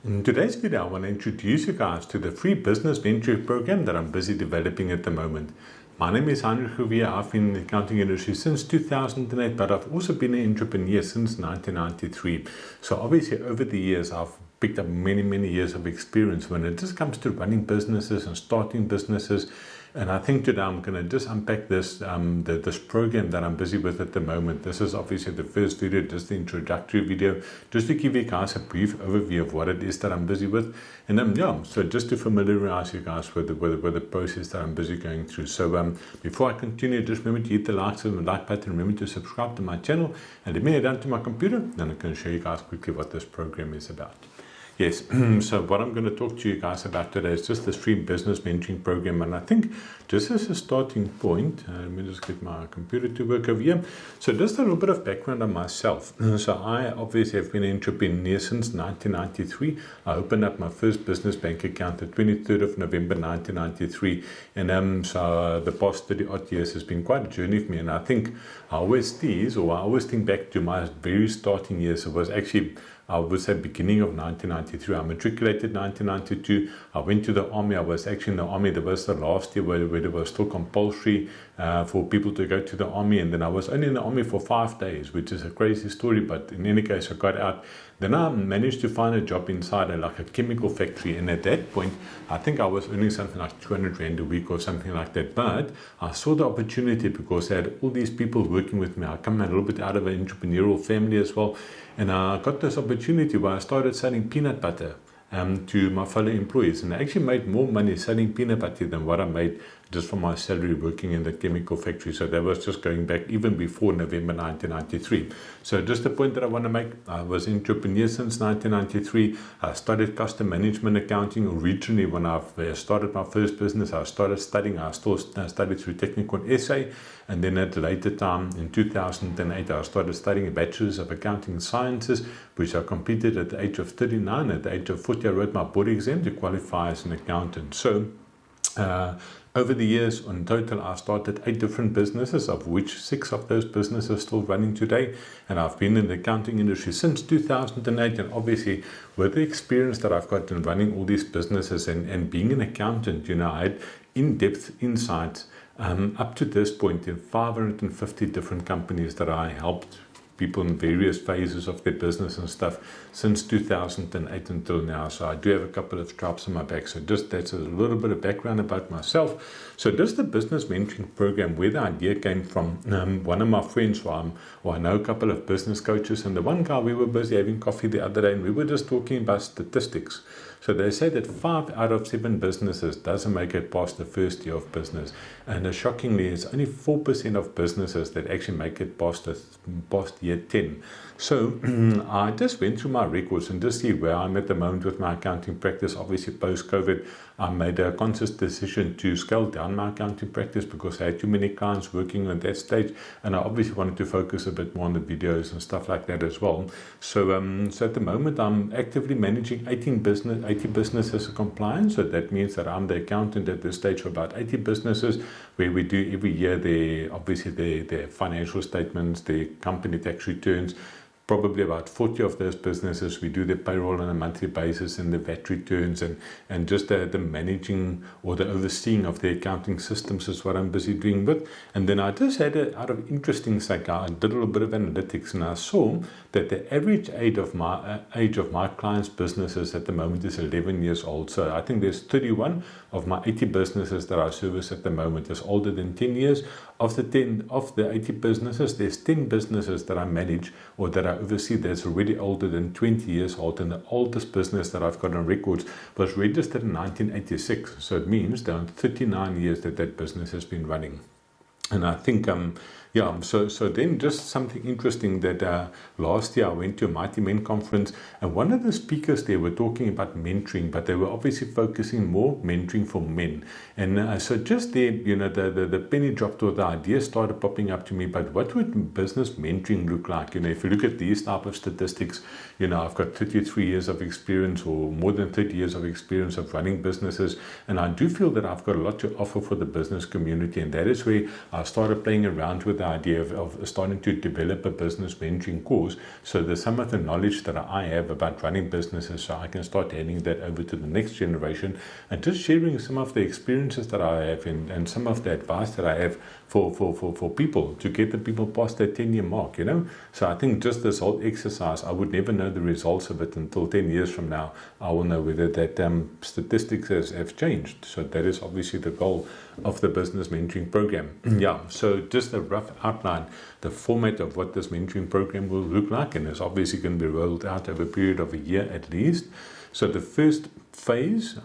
In today's video, I want to introduce you guys to the free business mentoring program that I'm busy developing at the moment. My name is Heinrich Javier. I've been in the accounting industry since 2008, but I've also been an entrepreneur since 1993. So obviously over the years, I've picked up many years of experience when it just comes to running businesses and starting businesses. And I think today I'm going to just unpack this this program that I'm busy with at the moment. This is obviously the first video, just the introductory video, just to give you guys a brief overview of what it is that I'm busy with. And so just to familiarize you guys with the process that I'm busy going through. So before I continue, just remember to hit the like button. Remember to subscribe to my channel, and let me head down to my computer, then I can show you guys quickly what this program is about. Yes, so what I'm going to talk to you guys about today is just this free business mentoring program. And I think just as a starting point, let me just get my computer to work over here. So just a little bit of background on myself. So I obviously have been an entrepreneur since 1993. I opened up my first business bank account the 23rd of November 1993. And so the past 30 odd years has been quite a journey for me. And I think I always think back to my very starting years. It was actually, I would say, beginning of 1993. I matriculated 1992. I went to the army. I was actually in the army. There was the last year where it was still compulsory for people to go to the army. And then I was only in the army for 5 days, which is a crazy story. But in any case, I got out. Then I managed to find a job inside a chemical factory. And at that point, I think I was earning something like 200 Rand a week or something like that. But I saw the opportunity because I had all these people working with me. I come a little bit out of an entrepreneurial family as well. And I got this opportunity where I started selling peanut butter to my fellow employees. And I actually made more money selling peanut butter than what I made just from my salary working in the chemical factory. So that was just going back even before November 1993. So just the point that I want to make, I was an entrepreneur since 1993. I studied custom management accounting originally when I started my first business. I started studying. I still studied through technical essay. And then at a later time, in 2008, I started studying a Bachelor's of Accounting Sciences, which I completed at the age of 39. At the age of 40, I wrote my board exam to qualify as an accountant. So over the years, in total, I started 8 different businesses, of which 6 of those businesses are still running today. And I've been in the accounting industry since 2008. And obviously, with the experience that I've got in running all these businesses and being an accountant, I had in-depth insights up to this point in 550 different companies that I helped people in various phases of their business and stuff since 2008 until now. So I do have a couple of stripes on my back. So just that's a little bit of background about myself. So just the business mentoring program, where the idea came from, one of my friends, I know a couple of business coaches, and the one guy, we were busy having coffee the other day and we were just talking about statistics. So they say that 5 out of 7 businesses doesn't make it past the first year of business. And shockingly, it's only 4% of businesses that actually make it past year 10. So I just went through my records and just see where I'm at the moment with my accounting practice. Obviously, post-COVID, I made a conscious decision to scale down my accounting practice because I had too many clients working at that stage. And I obviously wanted to focus a bit more on the videos and stuff like that as well. So at the moment, I'm actively managing 80 businesses compliance. So that means that I'm the accountant at this stage for about 80 businesses, where we do every year their financial statements, their company tax returns. Probably about 40 of those businesses, we do the payroll on a monthly basis and the VAT returns and just the managing or the overseeing of the accounting systems is what I'm busy doing with. And then I just had out of interesting sake, I did a little bit of analytics and I saw that the average age of my clients' businesses at the moment is 11 years old. So I think there's 31 of my 80 businesses that I service at the moment is older than 10 years. Of the 80 businesses, there's 10 businesses that I manage or that I oversee that's already older than 20 years old. And the oldest business that I've got on records was registered in 1986. So it means down 39 years that business has been running. And I think so then just something interesting that last year I went to a Mighty Men conference, and one of the speakers there were talking about mentoring, but they were obviously focusing more mentoring for men. And so just there, the penny dropped, or the idea started popping up to me, but what would business mentoring look like? If you look at these type of statistics, I've got 33 years of experience, or more than 30 years of experience of running businesses, and I do feel that I've got a lot to offer for the business community, and that is where I started playing around with the idea of starting to develop a business mentoring course, so that some of the knowledge that I have about running businesses, so I can start handing that over to the next generation, and just sharing some of the experiences that I have and some of the advice that I have for people, to get the people past that 10-year mark, So I think just this whole exercise, I would never know the results of it until 10 years from now. I will know whether that statistics have changed. So that is obviously the goal of the business mentoring program. Yeah, so just a rough outline, the format of what this mentoring program will look like, and it's obviously going to be rolled out over a period of a year at least. So the first phase,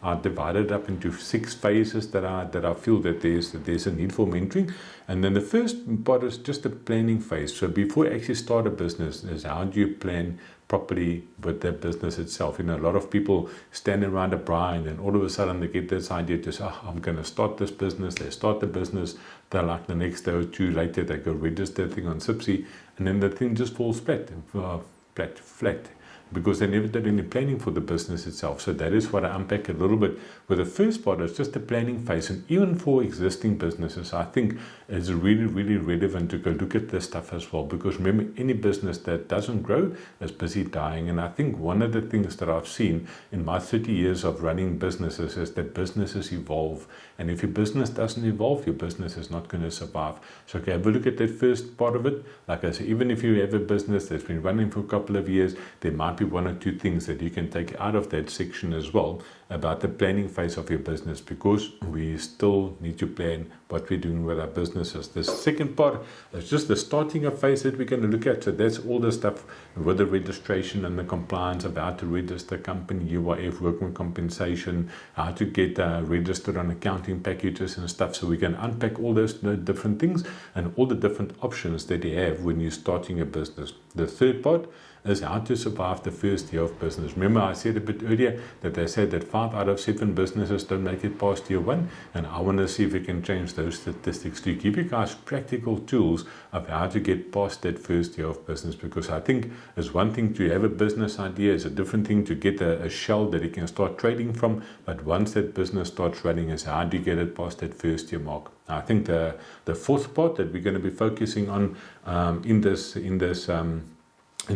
I divided up into 6 phases that I feel that there's a need for mentoring. And then the first part is just the planning phase. So before you actually start a business, is how do you plan properly with the business itself? A lot of people stand around a bar, and then all of a sudden they get this idea to say, I'm going to start this business. They start the business. They're like the next day or two later, they go register the thing on Sipsy, and then the thing just falls flat, because they never did any planning for the business itself. So that is what I unpack a little bit. With the first part, it's just the planning phase. And even for existing businesses, I think it's really, really relevant to go look at this stuff as well. Because remember, any business that doesn't grow is busy dying. And I think one of the things that I've seen in my 30 years of running businesses is that businesses evolve. And if your business doesn't evolve, your business is not going to survive. So have a look at that first part of it. Like I said, even if you have a business that's been running for a couple of years, there might be 1 or 2 things that you can take out of that section as well about the planning phase of your business, because we still need to plan what we're doing with our businesses. The second part is just the starting up phase that we're going to look at. So that's all the stuff with the registration and the compliance of how to register company, UIF, workman compensation, how to get registered on accounting packages and stuff. So we can unpack all those different things and all the different options that you have when you're starting a business. The third part is how to survive the first year of business. Remember, I said a bit earlier that they said that 5 out of 7 businesses don't make it past year 1, and I want to see if we can change those statistics to give you guys practical tools of how to get past that first year of business. Because I think it's one thing to have a business idea, it's a different thing to get a shell that you can start trading from, but once that business starts running, is how do you get it past that first year mark. I think the fourth part that we're going to be focusing on in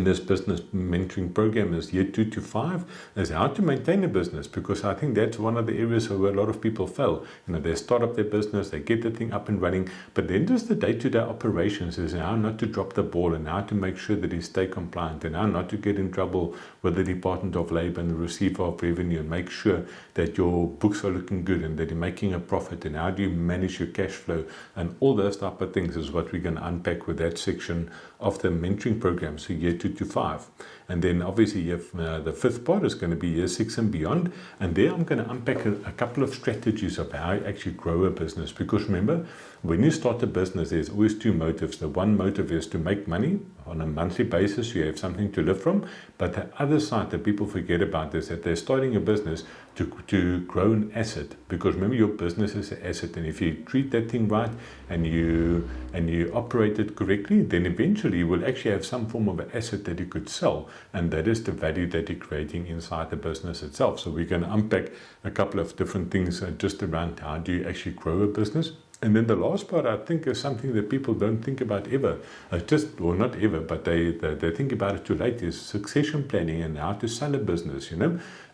this business mentoring program is year 2 to 5, is how to maintain a business, because I think that's one of the areas where a lot of people fail. They start up their business, they get the thing up and running, but then just the day-to-day operations is how not to drop the ball and how to make sure that you stay compliant and how not to get in trouble with the Department of Labor and the Receiver of Revenue, and make sure that your books are looking good and that you're making a profit, and how do you manage your cash flow, and all those type of things is what we're going to unpack with that section of the mentoring program. So year 2 to 5. And then obviously you have, the fifth part is going to be year 6 and beyond. And there I'm going to unpack a couple of strategies of how you actually grow a business. Because remember, when you start a business, there's always 2 motives. The one motive is to make money on a monthly basis. You have something to live from. But the other side that people forget about is that they're starting a business to grow an asset. Because remember, your business is an asset. And if you treat that thing right and you operate it correctly, then eventually you will actually have some form of an asset that you could sell. And that is the value that you're creating inside the business itself. So we're going to unpack a couple of different things just around how do you actually grow a business. And then the last part, I think, is something that people don't think about ever. Not ever, but they think about it too late, is succession planning and how to sell a business,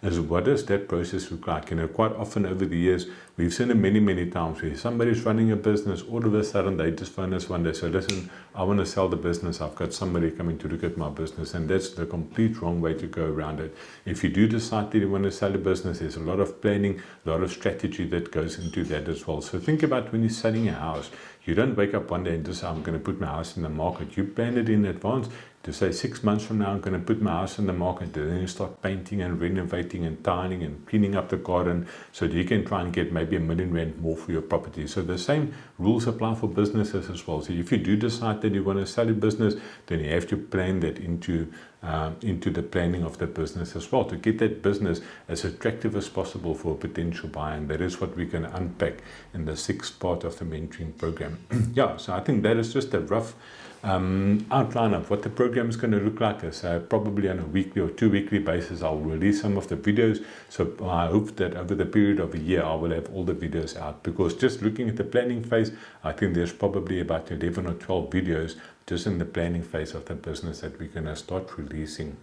Is what does that process look like? Quite often over the years, we've seen it many, many times where somebody's running a business, all of a sudden they just phone us one day, say, listen, I want to sell the business, I've got somebody coming to look at my business. And that's the complete wrong way to go around it. If you do decide that you want to sell a business, there's a lot of planning, a lot of strategy that goes into that as well. So think about when you're selling a house. You don't wake up one day and just say, I'm going to put my house in the market. You plan it in advance to say 6 months from now, I'm going to put my house in the market. And then you start painting and renovating and tiling and cleaning up the garden so that you can try and get maybe R1 million more for your property. So the same rules apply for businesses as well. So if you do decide that you want to sell a business, then you have to plan that into the planning of the business as well, to get that business as attractive as possible for a potential buyer. And that is what we're going to unpack in the 6th part of the mentoring program. So I think that is just a rough outline of what the program is going to look like. So probably on a weekly or 2 weekly basis, I'll release some of the videos. So I hope that over the period of a year, I will have all the videos out, because just looking at the planning phase, I think there's probably about 11 or 12 videos just in the planning phase of the business that we're going to start releasing.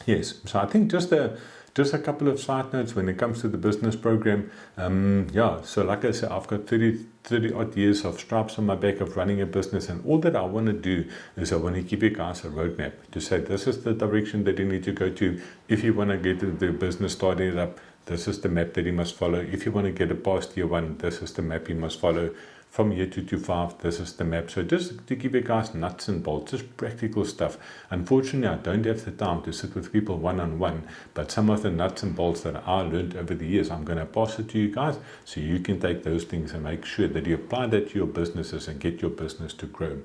Yes, so I think just a couple of side notes when it comes to the business program. So like I said, I've got 30 odd years of stripes on my back of running a business, and all that I want to do is I want to give you guys a roadmap to say this is the direction that you need to go to. If you want to get the business started up, this is the map that you must follow. If you want to get it past year 1, this is the map you must follow. From year 2 to 5, this is the map. So just to give you guys nuts and bolts, just practical stuff. Unfortunately, I don't have the time to sit with people one-on-one, but some of the nuts and bolts that I learned over the years, I'm going to pass it to you guys so you can take those things and make sure that you apply that to your businesses and get your business to grow.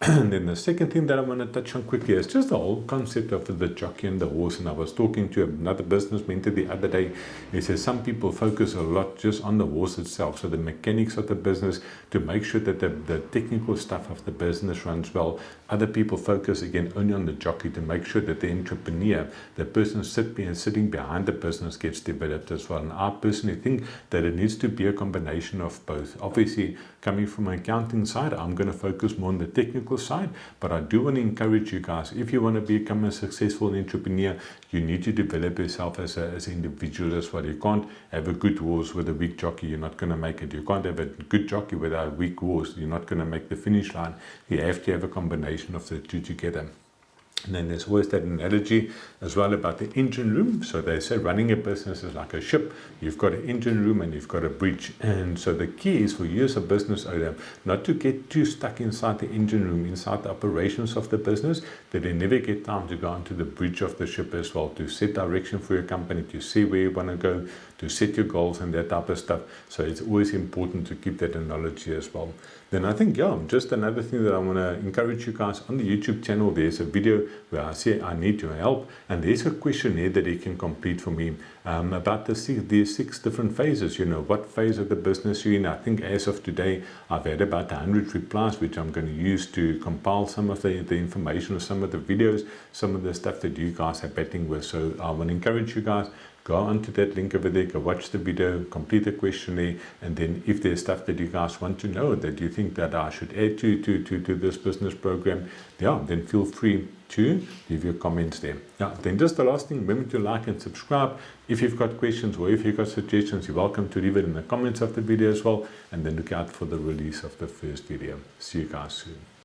And then the second thing that I want to touch on quickly is just the whole concept of the jockey and the horse. And I was talking to another business mentor the other day. He says some people focus a lot just on the horse itself, so the mechanics of the business, to make sure that the technical stuff of the business runs well. Other people focus again only on the jockey to make sure that the entrepreneur, the person sitting behind the business, gets developed as well. And I personally think that it needs to be a combination of both. Obviously, coming from an accounting side, I'm going to focus more on the technical side, but I do want to encourage you guys, if you want to become a successful entrepreneur, you need to develop yourself as an individual as well. You can't have a good horse with a weak jockey, you're not going to make it. You can't have a good jockey without a weak horse, you're not going to make the finish line. You have to have a combination of the two together. And then there's always that analogy as well about the engine room. So they say running a business is like a ship. You've got an engine room and you've got a bridge. And so the key is for you as a business owner not to get too stuck inside the engine room, inside the operations of the business, that you never get time to go onto the bridge of the ship as well, to set direction for your company, to see where you want to go, to set your goals and that type of stuff. So it's always important to keep that analogy as well. Then I think, just another thing that I want to encourage you guys, on the YouTube channel, there's a video where I say I need your help, and there's a questionnaire that you can complete for me about these 6 different phases. What phase of the business you're in. I think as of today, I've had about 100 replies, which I'm going to use to compile some of the information, or some of the videos, some of the stuff that you guys are battling with. So I want to encourage you guys, go onto that link over there, go watch the video, complete the questionnaire, and then if there's stuff that you guys want to know that you think that I should add to this business program, then feel free to leave your comments there. Then just the last thing, remember to like and subscribe. If you've got questions or if you've got suggestions, you're welcome to leave it in the comments of the video as well, and then look out for the release of the first video. See you guys soon.